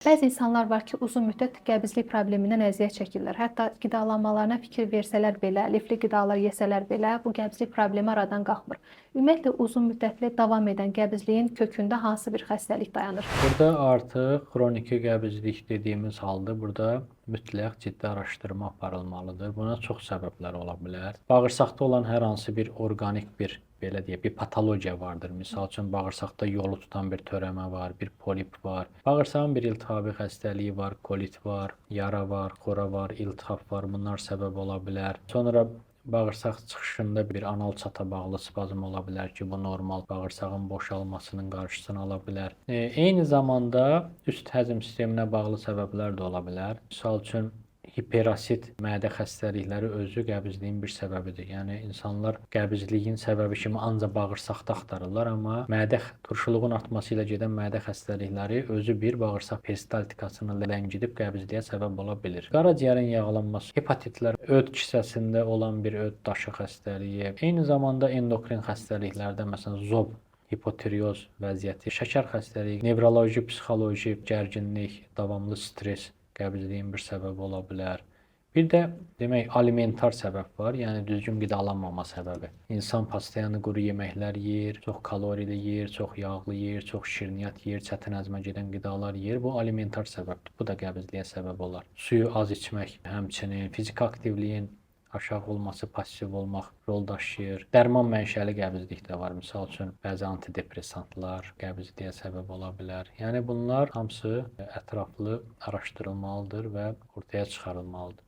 Bəzi insanlar var ki, uzun müddət qəbizlik problemindən əziyyət çəkirlər. Hətta qidalanmalarına fikir versələr belə, lifli qidalar yesələr belə, bu qəbizlik problemi aradan qalxmır. Ümumiyyətlə, uzun müddətli davam edən qəbizliyin kökündə hansı bir xəstəlik dayanır? Burada artıq xroniki qəbizlik dediyimiz halda burada mütləq ciddi araşdırma aparılmalıdır. Buna çox səbəblər ola bilər. Bağırsaqda olan hər hansı bir orqanik belə deyək, bir patologiya vardır. Məsəl üçün bağırsaqda yolu tutan bir törəmə var, bir polip var. Bağırsağın bir iltihabi xəstəliyi var, kolit var, yara var, xora var, iltihab var. Bunlar səbəb ola bilər. Sonra bağırsaq çıxışında bir anal çata bağlı spazm ola bilər ki, bu normal bağırsağın boşalmasının qarşısını ala bilər. Eyni zamanda üst həzm sisteminə bağlı səbəblər də ola bilər. Misal üçün hiperasit mədə xəstəlikləri özü qəbizliyin bir səbəbidir. Yəni insanlar qəbizliyin səbəbi kimi ancaq bağırsaqda axtarırlar, amma mədə turşuluğun artması ilə gedən mədə xəstəlikləri özü bir bağırsaq peristaltikasını ləngidib qəbizliyə səbəb ola bilir. Qaraciyərin yağlanması, hepatitlər, öd kisəsində olan bir öd daşı xəstəliyi, eyni zamanda endokrin xəstəliklərdə məsələn zob, hipotireoz vəziyyəti, şəkər xəstəliyi, nevroloji, psixoloji gərginlik, davamlı stress qəbizliyin bir səbəbi ola bilər. Bir də demək alimentar səbəb var, yəni düzgün qidalanmama səbəbi. İnsan pastoyanı quru yeməklər yeyir, çox kalorili yeyir, çox yağlı yeyir, çox şirniyyat yeyir, çətin həzmə gedən qidalar yeyir. Bu alimentar səbəbdir. Bu da qəbizliyə səbəb olar. Suyu az içmək, həmçinin fiziki aktivliyin aşağı olması, passiv olmaq rol daşıyır. Dərman mənşəli qəbizlik də var. Misal üçün bəzi antidepressantlar qəbizliyə səbəb ola bilər. Yəni bunlar hamısı ətraflı araşdırılmalıdır və ortaya çıxarılmalıdır.